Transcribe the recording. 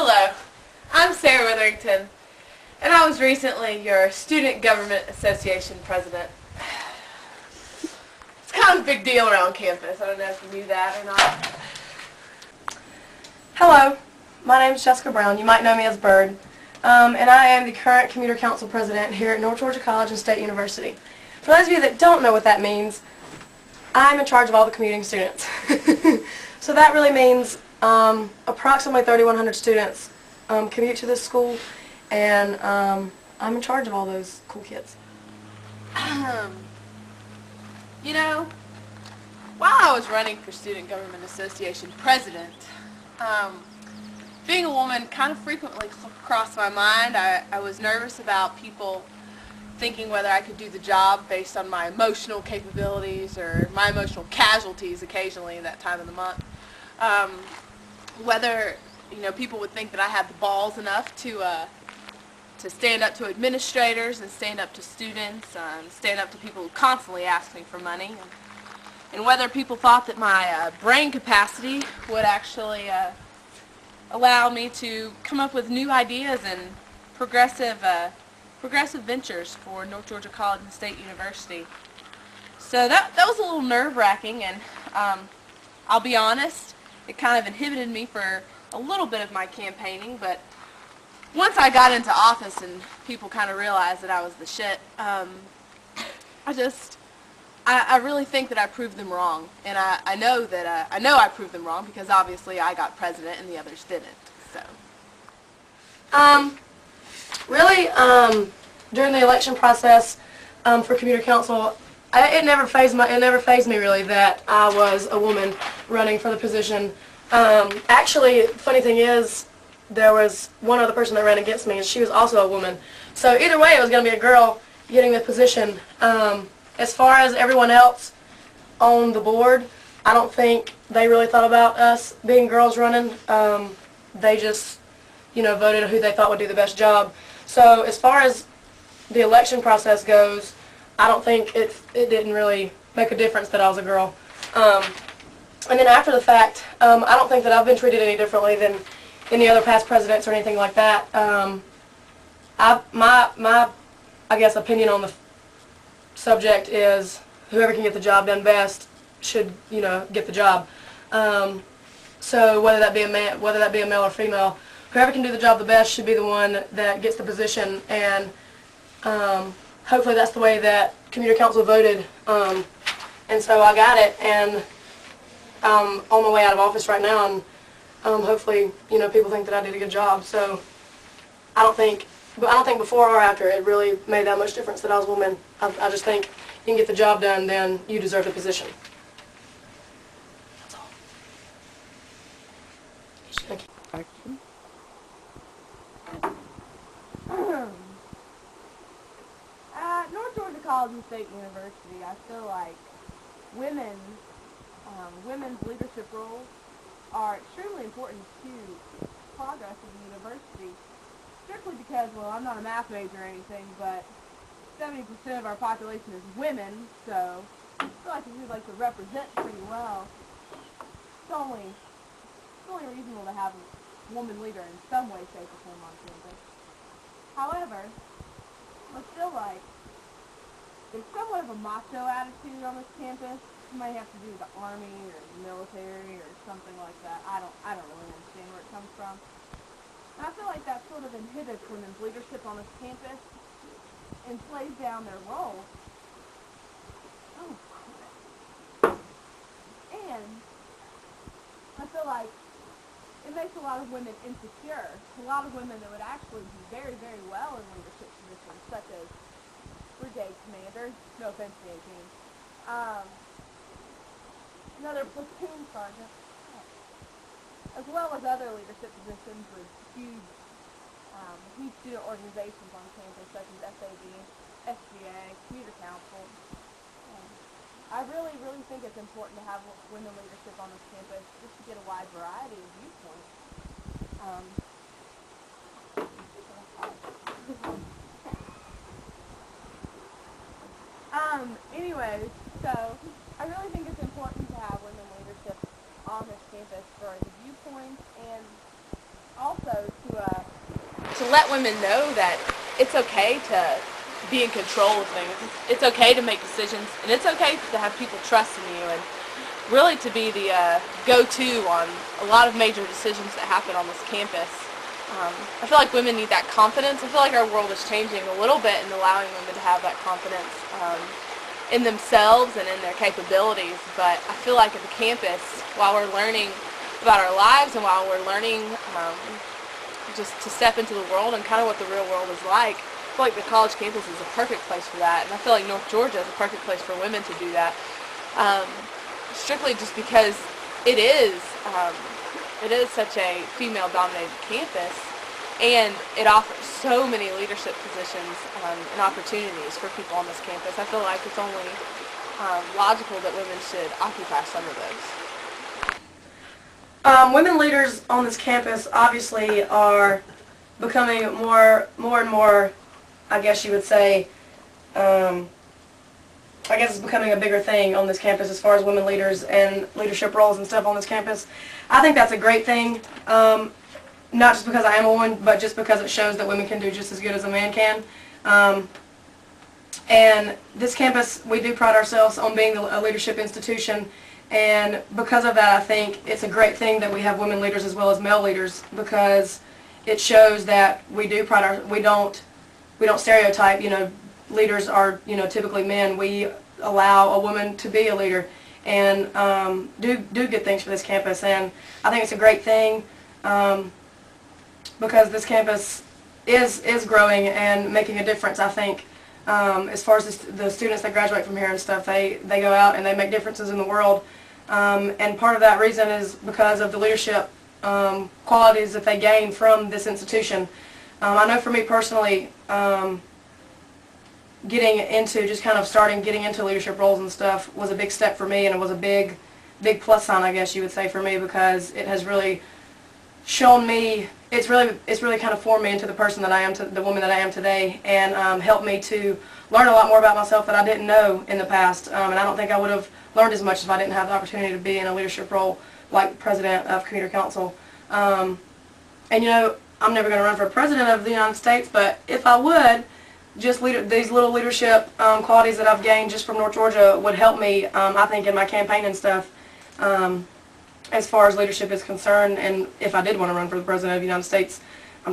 Hello, I'm Sarah Witherington, and I was recently your Student Government Association president. It's kind of a big deal around campus. I don't know if you knew that or not. Hello, my name is Jessica Brown. You might know me as Bird, and I am the current Commuter Council president here at North Georgia College and State University. For those of you that don't know what that means, I'm in charge of all the commuting students. So that really means approximately 3,100 students commute to this school, and I'm in charge of all those cool kids. You know, while I was running for Student Government Association president, being a woman kind of frequently crossed my mind. I was nervous about people thinking whether I could do the job based on my emotional capabilities or my emotional casualties occasionally in that time of the month. Whether, people would think that I had the balls enough to stand up to administrators and stand up to students, stand up to people who constantly ask me for money, and whether people thought that my brain capacity would actually allow me to come up with new ideas and progressive ventures for North Georgia College and State University. So that was a little nerve-wracking, and I'll be honest, it kind of inhibited me for a little bit of my campaigning, but once I got into office and people kind of realized that I was the shit, I really think that I proved them wrong, and I know I proved them wrong because obviously I got president and the others didn't. So, Really, during the election process for commuter council, it never phased me really that I was a woman running for the position. Actually, funny thing is, there was one other person that ran against me, and she was also a woman. So either way, it was going to be a girl getting the position. As far as everyone else on the board, I don't think they really thought about us being girls running. They just, voted who they thought would do the best job. So as far as the election process goes, I don't think it didn't really make a difference that I was a girl. And then after the fact, I don't think that I've been treated any differently than any other past presidents or anything like that. My opinion on the subject is whoever can get the job done best should, get the job. So whether that be a male or female, whoever can do the job the best should be the one that gets the position, and hopefully that's the way that commuter council voted. And so I got it, and I'm on my way out of office right now, and hopefully, people think that I did a good job. So I don't think before or after it really made that much difference that I was a woman. I just think you can get the job done, then you deserve the position. That's all. Thank you. At North Georgia College and State University, I feel like women's leadership roles are extremely important to progress of the university, strictly because, well, I'm not a math major or anything, but 70% of our population is women, so I feel like if we'd like to represent pretty well, it's only reasonable to have a woman leader in some way, shape, or form on campus. However, I feel like there's somewhat of a macho attitude on this campus. It might have to do with the Army or the military or something like that. I don't really understand where it comes from. And I feel like that sort of inhibits women's leadership on this campus and plays down their role. Oh, crap. And I feel like it makes a lot of women insecure. A lot of women that would actually do very, very well in leadership positions, such as brigade commanders, no offense to the team, another platoon sergeant, as well as other leadership positions with huge student organizations on campus, such as SAB, SGA, Commuter Council. I really, really think it's important to have women leadership on this campus just to get a wide variety of viewpoints. Anyways, so I really think it's important to have women leadership on this campus for the viewpoints and also to let women know that it's okay to be in control of things. It's okay to make decisions, and it's okay to have people trust in you, and really to be the go-to on a lot of major decisions that happen on this campus. I feel like women need that confidence. I feel like our world is changing a little bit and allowing women to have that confidence in themselves and in their capabilities. But I feel like at the campus, while we're learning about our lives and while we're learning just to step into the world and kind of what the real world is like, I feel like the college campus is a perfect place for that. And I feel like North Georgia is a perfect place for women to do that. Strictly just because it is such a female-dominated campus, and it offers so many leadership positions and opportunities for people on this campus. I feel like it's only logical that women should occupy some of those. Women leaders on this campus obviously are becoming more and more, I guess you would say, I guess it's becoming a bigger thing on this campus as far as women leaders and leadership roles and stuff on this campus. I think that's a great thing, not just because I am a woman, but just because it shows that women can do just as good as a man can. And this campus, we do pride ourselves on being a leadership institution, and because of that, I think it's a great thing that we have women leaders as well as male leaders, because it shows that we do we don't stereotype. Leaders are, typically men. We allow a woman to be a leader and do good things for this campus, and I think it's a great thing because this campus is growing and making a difference. I think as far as the students that graduate from here and stuff, they go out and they make differences in the world, and part of that reason is because of the leadership qualities that they gain from this institution. I know for me personally, getting into getting into leadership roles and stuff was a big step for me, and it was a big plus sign, I guess you would say, for me, because it has really shown me, it's really kind of formed me into the person that I am, the woman that I am today, and helped me to learn a lot more about myself that I didn't know in the past, and I don't think I would have learned as much if I didn't have the opportunity to be in a leadership role like president of community council. And I'm never going to run for president of the United States, but if I would, just these little leadership qualities that I've gained just from North Georgia would help me, I think, in my campaign and stuff, as far as leadership is concerned. And if I did want to run for the President of the United States,